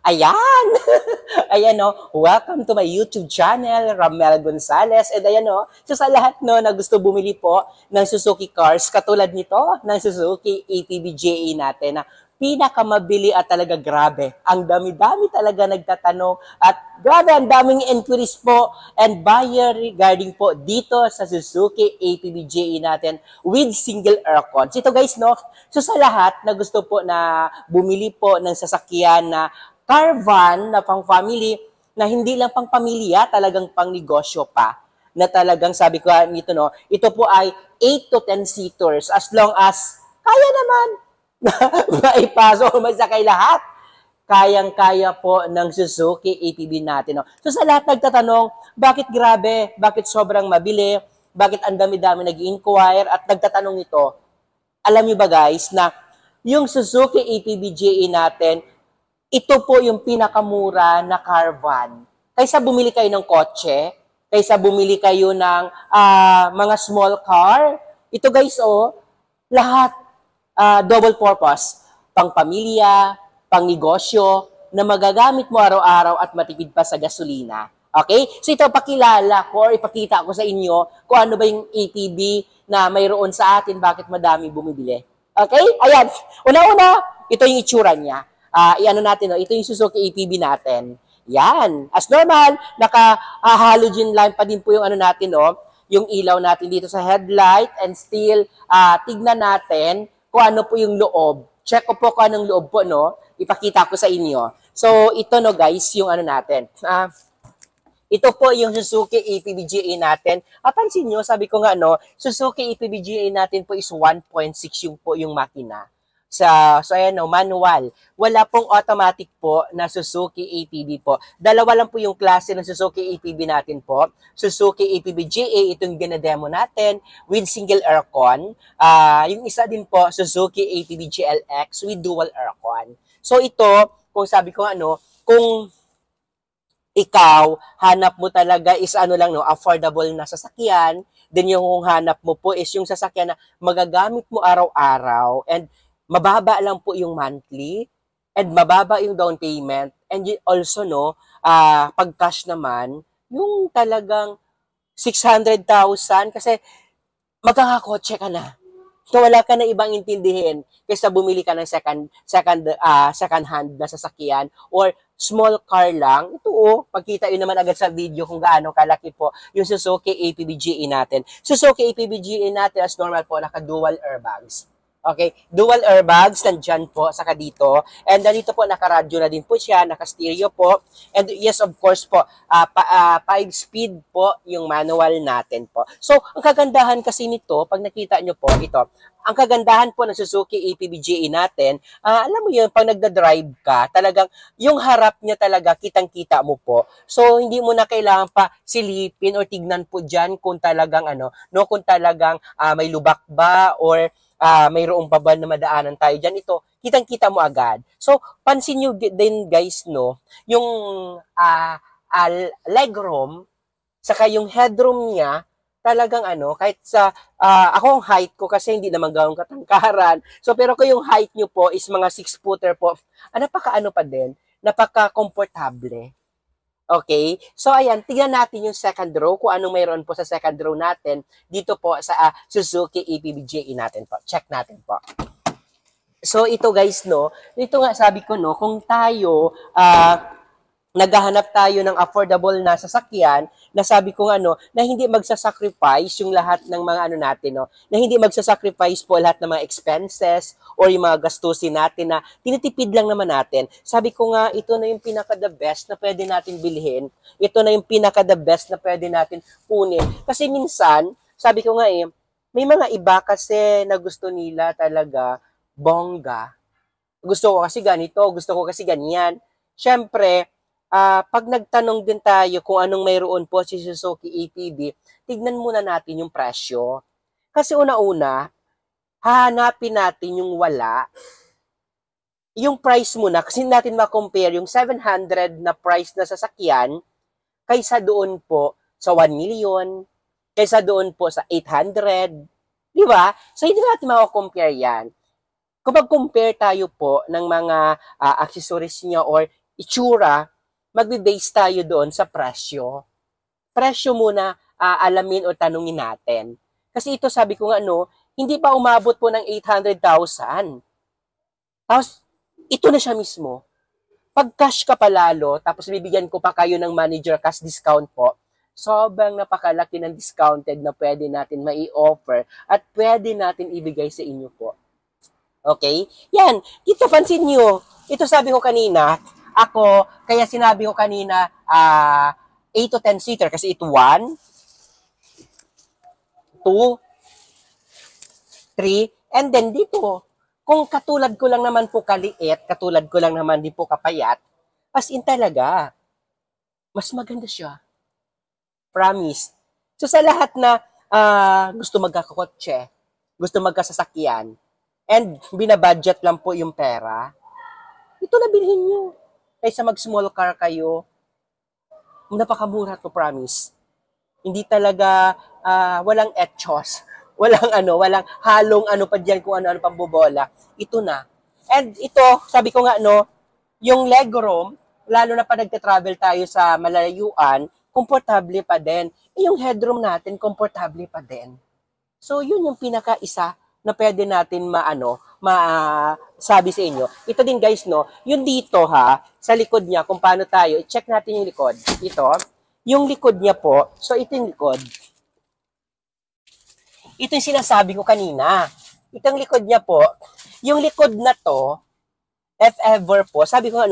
Ayan! Ayan no, welcome to my YouTube channel, Ramel Gonzalez. And ayan no, so sa lahat no na gusto bumili po ng Suzuki cars, katulad nito, ng Suzuki ATV GA natin na pinakamabili at talaga grabe. Ang dami-dami talaga nagtatanong at grabe ang daming inquiries po and buyer regarding po dito sa Suzuki ATV GA natin with single aircon. So ito guys no, so sa lahat na gusto po na bumili po ng sasakyan na caravan na pang family, na hindi lang pang pamilya, talagang pang negosyo pa. Na talagang sabi ko nito no, ito po ay 8 to 10 seaters as long as kaya naman maipasok o magsakay lahat. Kayang-kaya po ng Suzuki ATV natin. No? So sa lahat nagtatanong, bakit grabe, bakit sobrang mabili, bakit ang dami-dami nag-inquire at nagtatanong ito, alam niyo ba guys na yung Suzuki ATV GA natin, ito po yung pinakamura na caravan. Kaysa bumili kayo ng kotse, kaysa bumili kayo ng mga small car, ito guys, oh, lahat double purpose. Pang pamilya, pang negosyo, na magagamit mo araw-araw at matipid pa sa gasolina. Okay? So ito, pakilala ko or ipakita ko sa inyo kung ano ba yung ATV na mayroon sa atin, bakit madami bumibili. Okay? Ayan. Una-una, ito yung itsura niya. Iano natin, no? Ito yung Suzuki ATV natin. Yan. As normal, naka-halogen lamp pa din po yung ano natin, no? Yung ilaw natin dito sa headlight and still, tignan natin kung ano po yung loob. Check ko po kung anong loob po, no? Ipakita ko sa inyo. So, ito, no, guys, yung ano natin. Ito po yung Suzuki ATV GA natin. Pansin nyo, sabi ko nga, no, Suzuki ATV GA natin po is 1.6 yung po yung makina. So ayan no, manual. Wala pong automatic po na Suzuki ATV po. Dalawa lang po yung klase ng Suzuki ATV natin po. Suzuki ATV GA, itong ginademo natin with single aircon. Yung isa din po, Suzuki ATV GLX with dual aircon. So ito, kung sabi ko ano, kung ikaw, hanap mo talaga is ano lang no, affordable na sasakyan, then yung hanap mo po is yung sasakyan na magagamit mo araw-araw and mababa lang po yung monthly and mababa yung down payment and also no, pag cash naman, yung talagang 600,000 kasi magkakakotse ka na. So wala ka na ibang intindihin kaysa bumili ka ng second hand na sasakyan or small car lang. Ito oh, pagkita yun naman agad sa video kung gaano kalaki po yung Suzuki ATV GA natin. Suzuki ATV GA natin as normal po, naka-dual airbags. Okay, dual airbags nandyan po, saka dito. And dito po, naka-radio na din po siya, naka-stereo po. And yes, of course po, 5-speed po yung manual natin po. So, ang kagandahan kasi nito, pag nakita nyo po, ito, ang kagandahan po ng Suzuki ATV GA natin, alam mo yun, pag nagda-drive ka, talagang yung harap niya talaga, kitang-kita mo po. So, hindi mo na kailangan pa silipin or tignan po dyan kung talagang ano, no, kung talagang may lubak ba or mayroong pa ba na madaanan tayo dyan, ito, kitang-kita mo agad. So, pansin nyo din guys, no, yung legroom, saka yung headroom niya, talagang ano, kahit sa, akong height ko kasi hindi naman gawang katangkaran, so pero kung yung height nyo po is mga 6-footer po, napaka-ano pa din, napaka-komportable. Okay? So, ayan, tignan natin yung second row, kung anong mayroon po sa second row natin dito po sa Suzuki ATV GA natin po. Check natin po. So, ito guys, no, ito nga sabi ko, no, kung tayo, naghahanap tayo ng affordable na sasakyan, na sabi ko ano, na hindi magsasacrifice yung lahat ng mga ano natin, no? Na hindi magsasacrifice po lahat ng mga expenses or yung mga gastusin natin na tinitipid lang naman natin. Sabi ko nga, ito na yung pinaka-the best na pwede natin bilhin. Ito na yung pinaka-the best na pwede natin kunin. Kasi minsan, sabi ko nga may mga iba kasi na gusto nila talaga bongga. Gusto ko kasi ganito, gusto ko kasi ganyan. Siyempre, pag nagtanong din tayo kung anong mayroon po si Suzuki ATV, tignan muna natin yung presyo. Kasi una-una, hahanapin natin yung wala. Yung price muna, kasi natin ma-compare yung 700 na price na sasakyan kaysa doon po sa 1 million, kaysa doon po sa 800. Di ba? So, hindi natin ma-compare yan. Kung mag-compare tayo po ng mga accessories niya or itsura, magbe-base tayo doon sa presyo. Presyo muna alamin o tanungin natin. Kasi ito sabi ko nga hindi pa umabot po ng 800,000. Tapos, ito na siya mismo. Pag cash ka palalo, tapos bibigyan ko pa kayo ng manager cash discount po, sobrang napakalaki ng discounted na pwede natin mai-offer at pwede natin ibigay sa inyo po. Okay? Yan. Ito, pansin nyo. Ito sabi ko kanina, kaya sinabi ko kanina, 8 to 10 seater kasi ito 1, 2, 3, and then dito, kung katulad ko lang naman po kaliit, katulad ko lang naman din po kapayat, as in talaga, mas maganda siya. Promise. So sa lahat na gusto magkakotse, gusto magkasasakyan, and binabudget lang po yung pera, ito na bilhin nyo. Kaysa mag-small car kayo, napakamura to, promise. Hindi talaga, walang etchos. Walang halong pa diyan kung ano pambobola. Ito na. And ito, sabi ko nga yung legroom, lalo na pa nagte-travel tayo sa malayuan, komportable pa din. Yung headroom natin, komportable pa din. So, yun yung pinaka-isa na pwede natin sabi sa inyo. Ito din guys, yung dito sa likod niya, kung paano tayo, i-check natin yung likod. Ito, yung likod niya po, so ito yung likod. Ito yung sinasabi ko kanina. Itong likod niya po, yung likod na to, if ever po, sabi ko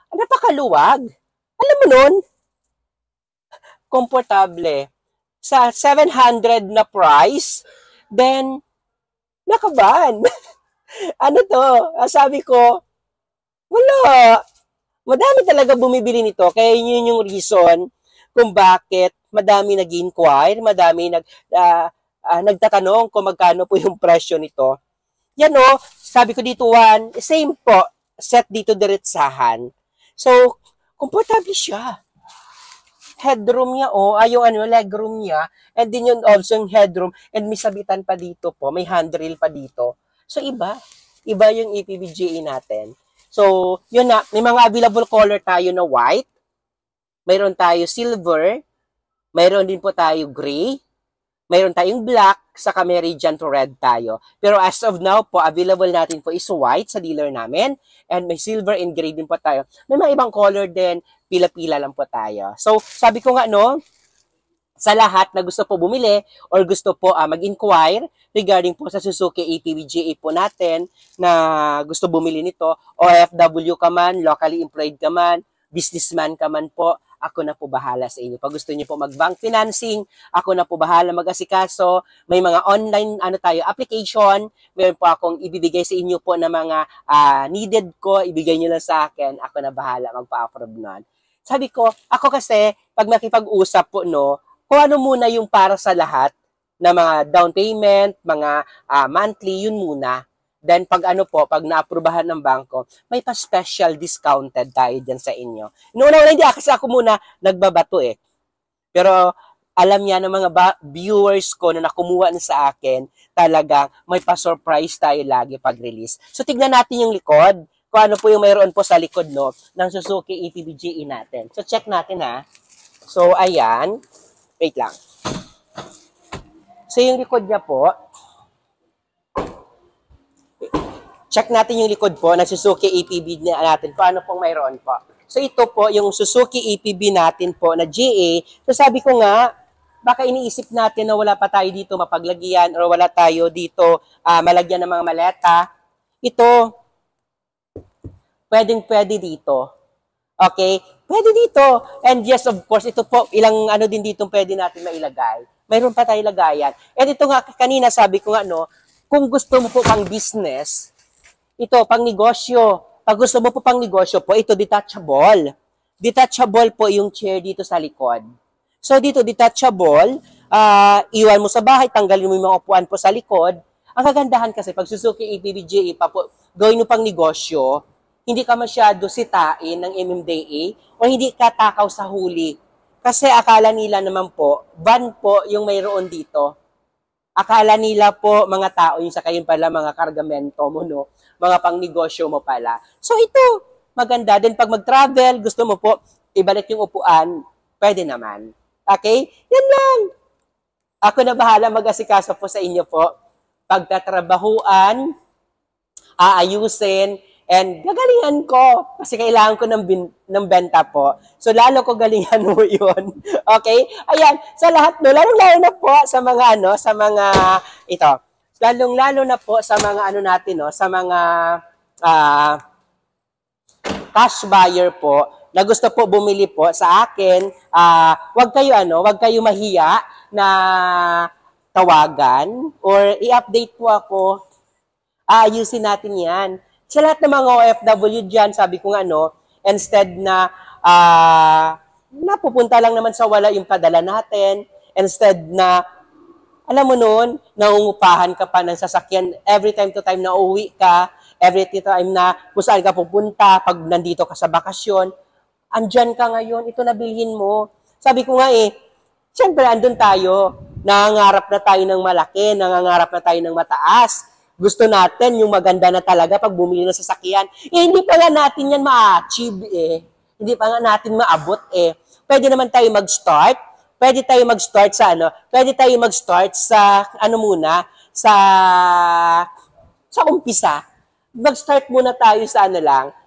napakaluwag. Alam mo nun? Komportable. Sa 700 na price, then, nakaban. Sabi ko, wala. Madami talaga bumibili nito. Kaya yun yung reason kung bakit madami nag-inquire, madami nagtatanong kung magkano po yung presyo nito. Yan sabi ko dito same po, set dito diretsahan. So, komportable siya. Headroom niya yung legroom niya, and din yun also yung headroom, and may sabitan pa dito po, may handrail pa dito. So, iba yung EPVGA natin. So, yun na, may mga available color tayo na white, mayroon tayo silver, mayroon din po tayo gray, mayroon tayong black, saka may radiant red tayo. Pero as of now po, available natin po is white sa dealer namin, and may silver and gray din po tayo. May mga ibang color din, pila-pila lang po tayo. So, sabi ko nga sa lahat na gusto po bumili or gusto po mag-inquire regarding po sa Suzuki APVGA po natin na gusto bumili nito, OFW ka man, locally employed ka man, businessman ka man po, ako na po bahala sa inyo. Pag gusto niyo po mag-bank financing, ako na po bahala mag-asikaso. May mga online application. Meron po akong ibibigay sa inyo po na mga needed ko, ibigay niyo lang sa akin. Ako na bahala magpa-approve nun. Sabi ko, ako kasi, pag makipag-usap po, kung ano muna yung para sa lahat na mga down payment, mga monthly, yun muna. Then, pag na-aprobahan ng bangko, may pa-special discounted tayo dyan sa inyo. Noon hindi kasi ako muna nagbabato Pero, alam niya ng mga viewers ko na nakumuha na sa akin, talagang may pa-surprise tayo lagi pag-release. So, tignan natin yung likod. Kung ano po yung mayroon po sa likod, ng Suzuki APVGA natin. So, check natin, So, ayan. Wait lang. So, yung likod niya po, check natin yung likod po ng Suzuki APV natin kung ano pong mayroon po. So ito po yung Suzuki APV natin po na GA. So sabi ko nga, baka iniisip natin na wala pa tayo dito mapaglagyan or wala tayo dito malagyan ng mga maleta. Ito, pwede dito. Okay? Pwede dito. And yes, of course, ito po, ilang din dito pwede natin mailagay. Mayroon pa tayo lagayan. And ito nga, kanina sabi ko nga, kung gusto mo po pang business, ito, pang negosyo. Pag gusto mo po pang negosyo po, ito detachable. Detachable po yung chair dito sa likod. So, dito detachable, iwan mo sa bahay, tanggalin mo yung mga upuan po sa likod. Ang kagandahan kasi, pag Suzuki APVGA pa po, gawin mo pang negosyo, hindi ka masyado sitain ng MMDA o hindi ka takaw sa huli. Kasi akala nila naman po, van po yung mayroon dito. Akala nila po, mga tao, yung sa kayo pala, mga kargamento mo, mga pangnegosyo mo pala. So ito, maganda. Then pag mag-travel, gusto mo po, ibalik yung upuan, pwede naman. Okay? Yan lang. Ako na bahala mag-asikaso po sa inyo po. Pagtatrabahuan, aayusin, and gagalingan ko. Kasi kailangan ko ng benta po. So, lalo ko galingan mo yun. Okay? Ayan. Sa lahat no, lalong-lalo na po sa mga ito. Lalong-lalo na po sa mga natin, no, sa mga cash buyer po, na gusto po bumili po sa akin, wag kayo mahiya na tawagan or i-update po ako. Ayusin natin yan. Sa lahat ng mga OFW dyan, sabi ko nga, instead na napupunta lang naman sa wala yung padala natin, instead na, alam mo nun, naungupahan ka pa ng sasakyan every time to time na uuwi ka, every time na kung saan ka pupunta, pag nandito ka sa bakasyon, andyan ka ngayon, ito na bilhin mo. Sabi ko nga siyempre andun tayo, nangangarap na tayo ng malaki, nangangarap na tayo ng mataas. Gusto natin yung maganda na talaga pag bumili ng sasakyan. Hindi pa nga natin yan ma-achieve Hindi pa nga natin maabot Pwede naman tayo mag-start. Pwede tayo mag-start sa Pwede tayo mag-start sa muna, sa umpisa. Mag-start muna tayo sa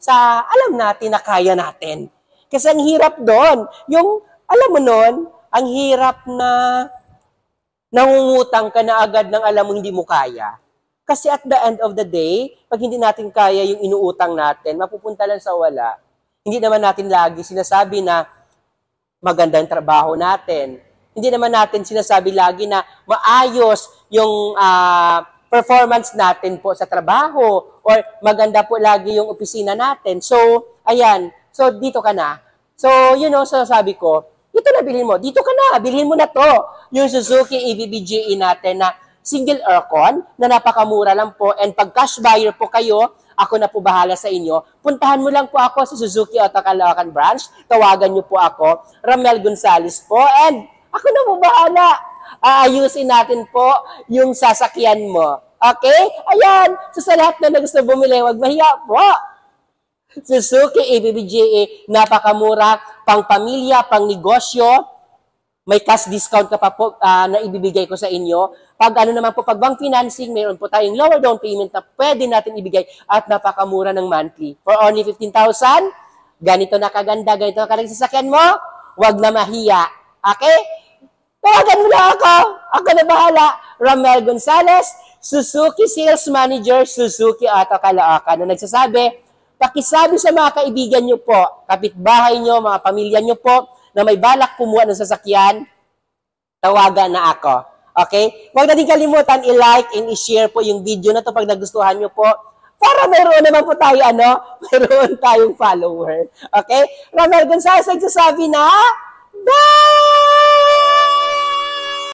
sa alam natin na kaya natin. Kasi ang hirap doon, yung, alam mo nun, ang hirap na nangungutang ka na agad ng alam mo hindi mo kaya. Kasi at the end of the day, pag hindi natin kaya yung inuutang natin, mapupunta lang sa wala. Hindi naman natin lagi sinasabi na maganda yung trabaho natin. Hindi naman natin sinasabi lagi na maayos yung performance natin po sa trabaho or maganda po lagi yung opisina natin. So, ayan. So, dito ka na. So, so sabi ko, ito na bilhin mo. Dito ka na. Bilhin mo na to. Yung Suzuki EVBGE natin na single aircon na napakamura lang po. And pag cash buyer po kayo, ako na po bahala sa inyo. Puntahan mo lang po ako sa Suzuki Auto Caloocan branch. Tawagan niyo po ako. Ramel Gonzales po. And ako na po bahala. Aayusin natin po yung sasakyan mo. Okay? Ayan. So sa lahat na gusto bumili, wag mahiya po. Suzuki EVBGE, napakamura, pang pamilya, pang negosyo. May cash discount ka pa po na ibibigay ko sa inyo. Pag naman po, pag bank financing, mayroon po tayong lower down payment na pwede natin ibigay at napakamura ng monthly. For only 15,000, ganito na kaganda, ganito na kaganda sasakyan mo, wag na mahiya. Okay? Tawagan mo na ako. Ako na bahala. Ramel Gonzales, Suzuki Sales Manager, Suzuki Auto Caloocan, na nagsasabi, pakisabi sa mga kaibigan nyo po, kapitbahay nyo, mga pamilya nyo po, na may balak kumuha ng sasakyan, tawagan na ako. Okay? Huwag na din kalimutan i-like and i-share po yung video na to pag nagustuhan nyo po. Para mayroon naman po tayo, mayroon tayong follower. Okay? Ramel Gonzales nagsasabi na, bye!